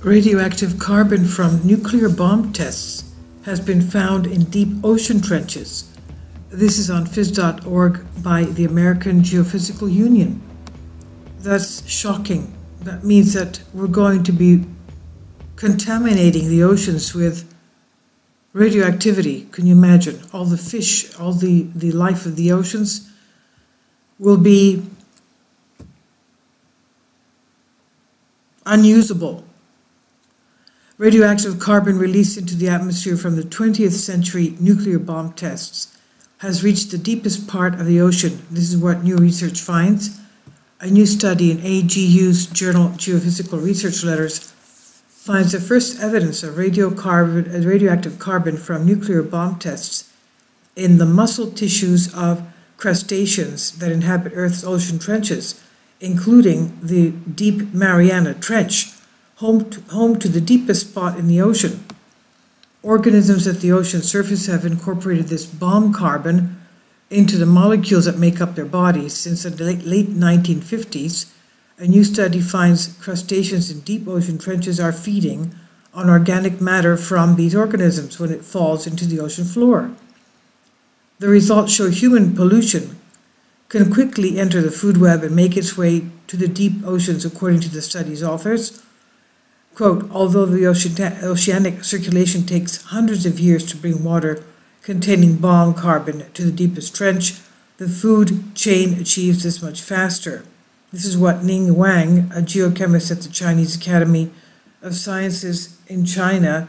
Radioactive carbon from nuclear bomb tests has been found in deep ocean trenches. This is on phys.org by the American Geophysical Union. That's shocking. That means that we're going to be contaminating the oceans with radioactivity. Can you imagine? All the fish, all the life of the oceans will be unusable. Radioactive carbon released into the atmosphere from the 20th century nuclear bomb tests has reached the deepest part of the ocean. This is what new research finds. A new study in AGU's journal Geophysical Research Letters finds the first evidence of radioactive carbon from nuclear bomb tests in the muscle tissues of crustaceans that inhabit Earth's ocean trenches, including the deep Mariana Trench, home to the deepest spot in the ocean. Organisms at the ocean surface have incorporated this bomb carbon into the molecules that make up their bodies since the late 1950s. A new study finds crustaceans in deep ocean trenches are feeding on organic matter from these organisms when it falls into the ocean floor. The results show human pollution can quickly enter the food web and make its way to the deep oceans, according to the study's authors. Quote, although the oceanic circulation takes hundreds of years to bring water containing bomb carbon to the deepest trench, the food chain achieves this much faster. This is what Ning Wang, a geochemist at the Chinese Academy of Sciences in China,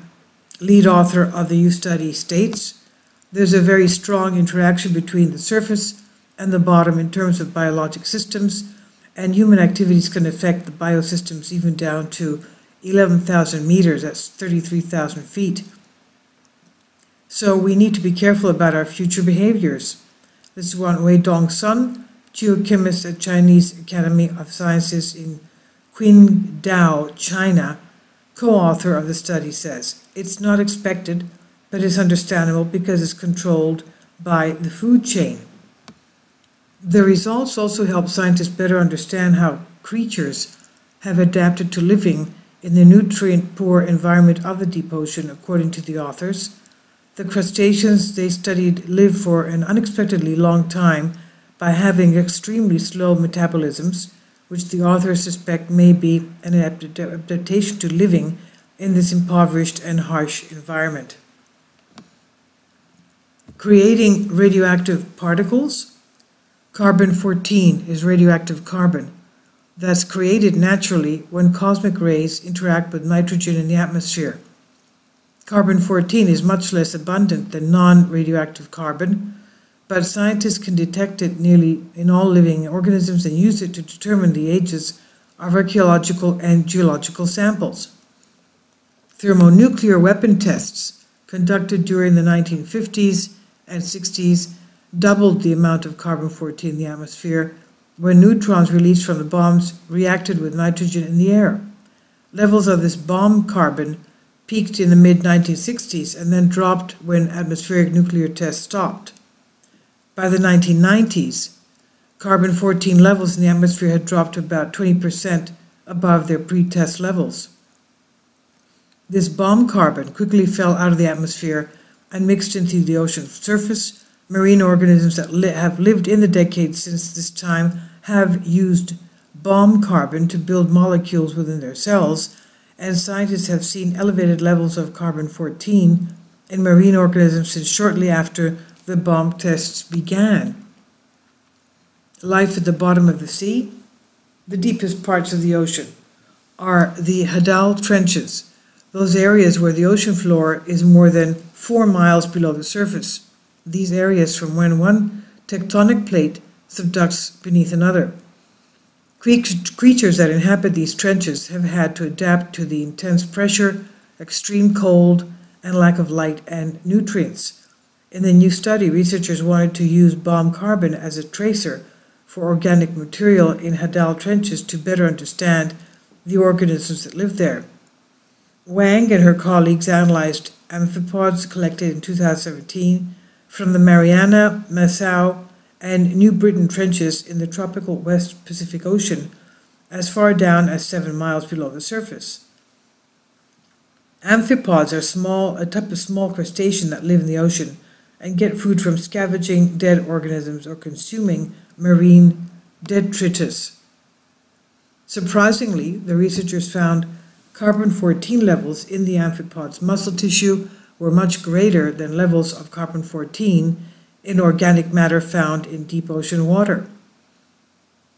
lead author of the new study, states. There's a very strong interaction between the surface and the bottom in terms of biologic systems, and human activities can affect the biosystems even down to 11,000 meters, that's 33,000 feet. So we need to be careful about our future behaviors. This is what Wei Dong-sun, geochemist at Chinese Academy of Sciences in Qingdao, China, co-author of the study, says. It's not expected, but it's understandable because it's controlled by the food chain. The results also help scientists better understand how creatures have adapted to living in the nutrient-poor environment of the deep ocean, according to the authors. The crustaceans they studied live for an unexpectedly long time by having extremely slow metabolisms, which the authors suspect may be an adaptation to living in this impoverished and harsh environment. Creating radioactive particles. Carbon-14 is radioactive carbon that's created naturally when cosmic rays interact with nitrogen in the atmosphere. Carbon-14 is much less abundant than non-radioactive carbon, but scientists can detect it nearly in all living organisms and use it to determine the ages of archaeological and geological samples. Thermonuclear weapon tests conducted during the 1950s and 60s doubled the amount of carbon-14 in the atmosphere when neutrons released from the bombs reacted with nitrogen in the air. Levels of this bomb carbon peaked in the mid-1960s and then dropped when atmospheric nuclear tests stopped. By the 1990s, carbon-14 levels in the atmosphere had dropped to about 20% above their pre-test levels. This bomb carbon quickly fell out of the atmosphere and mixed into the ocean surface. Marine organisms that have lived in the decades since this time have used bomb carbon to build molecules within their cells, and scientists have seen elevated levels of carbon-14 in marine organisms since shortly after the bomb tests began. Life at the bottom of the sea. The deepest parts of the ocean are the Hydra trenches, those areas where the ocean floor is more than 4 miles below the surface. These areas from when one tectonic plate subducts beneath another. Creatures that inhabit these trenches have had to adapt to the intense pressure, extreme cold, and lack of light and nutrients. In the new study, researchers wanted to use bomb carbon as a tracer for organic material in Hydra trenches to better understand the organisms that live there. Wang and her colleagues analyzed amphipods collected in 2017 from the Mariana, Nassau, and New Britain trenches in the tropical West Pacific Ocean, as far down as 7 miles below the surface. Amphipods are a type of small crustacean that live in the ocean and get food from scavenging dead organisms or consuming marine detritus. Surprisingly, the researchers found carbon-14 levels in the amphipod's muscle tissue were much greater than levels of carbon-14 in organic matter found in deep ocean water.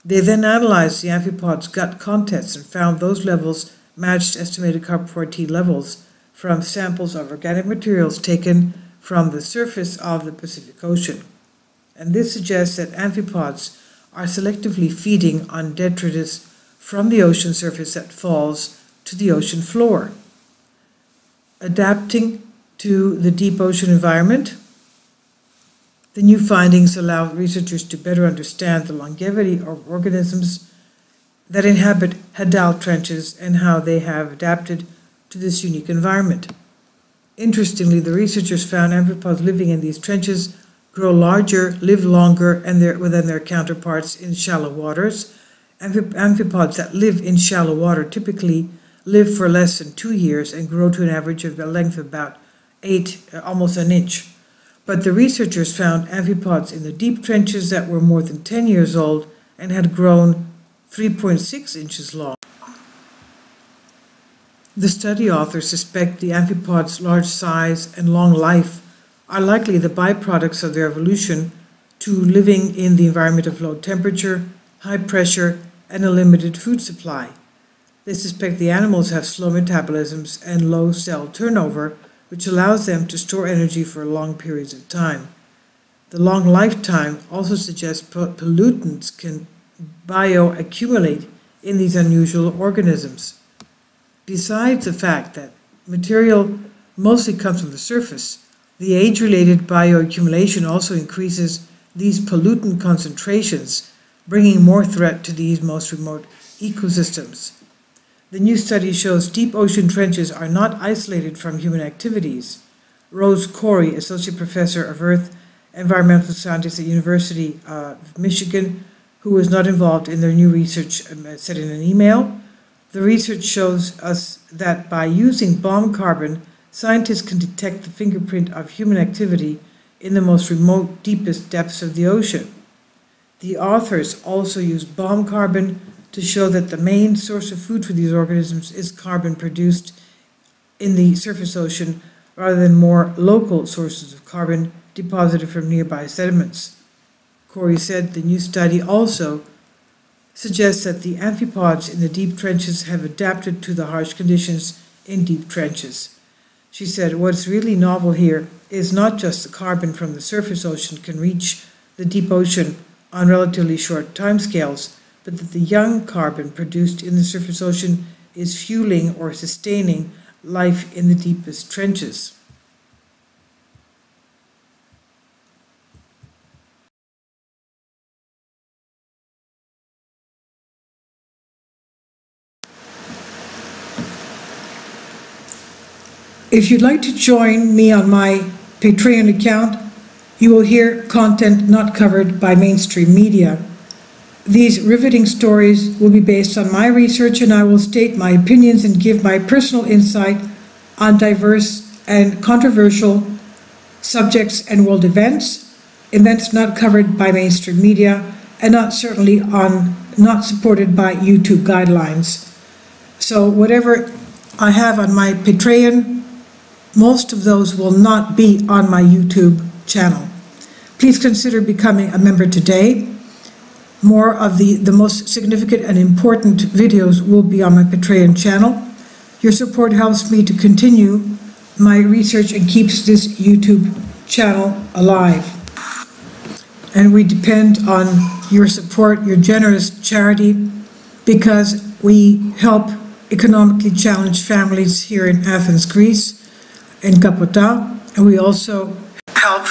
They then analyzed the amphipod's gut contents and found those levels matched estimated carbon-14 levels from samples of organic materials taken from the surface of the Pacific Ocean. And this suggests that amphipods are selectively feeding on detritus from the ocean surface that falls to the ocean floor. Adapting to the deep ocean environment, the new findings allow researchers to better understand the longevity of organisms that inhabit hadal trenches and how they have adapted to this unique environment. Interestingly, the researchers found amphipods living in these trenches grow larger, live longer than their counterparts in shallow waters. Amphipods that live in shallow water typically live for less than 2 years and grow to an average of a length of about almost an inch. But the researchers found amphipods in the deep trenches that were more than 10 years old and had grown 3.6 inches long. The study authors suspect the amphipod's large size and long life are likely the byproducts of their evolution to living in the environment of low temperature, high pressure, and a limited food supply. They suspect the animals have slow metabolisms and low cell turnover, which allows them to store energy for long periods of time. The long lifetime also suggests pollutants can bioaccumulate in these unusual organisms. Besides the fact that material mostly comes from the surface, the age-related bioaccumulation also increases these pollutant concentrations, bringing more threat to these most remote ecosystems. The new study shows deep ocean trenches are not isolated from human activities. Rose Corey, Associate Professor of Earth Environmental Scientists at University of Michigan, who was not involved in their new research, said in an email, "The research shows us that by using bomb carbon, scientists can detect the fingerprint of human activity in the most remote, deepest depths of the ocean." The authors also use bomb carbon to show that the main source of food for these organisms is carbon produced in the surface ocean rather than more local sources of carbon deposited from nearby sediments. Corey said the new study also suggests that the amphipods in the deep trenches have adapted to the harsh conditions in deep trenches. She said, "What's really novel here is not just the carbon from the surface ocean can reach the deep ocean on relatively short timescales, but that the young carbon produced in the surface ocean is fueling or sustaining life in the deepest trenches." If you'd like to join me on my Patreon account, you will hear content not covered by mainstream media. These riveting stories will be based on my research, and I will state my opinions and give my personal insight on diverse and controversial subjects and world events not covered by mainstream media, and not supported by YouTube guidelines. So whatever I have on my Patreon, most of those will not be on my YouTube channel. Please consider becoming a member today. More of the most significant and important videos will be on my Patreon channel. Your support helps me to continue my research and keeps this YouTube channel alive. And we depend on your support, your generous charity, because we help economically challenged families here in Athens, Greece, in Kapota, and we also help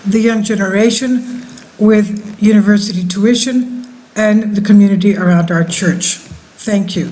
the young generation with university tuition and the community around our church. Thank you.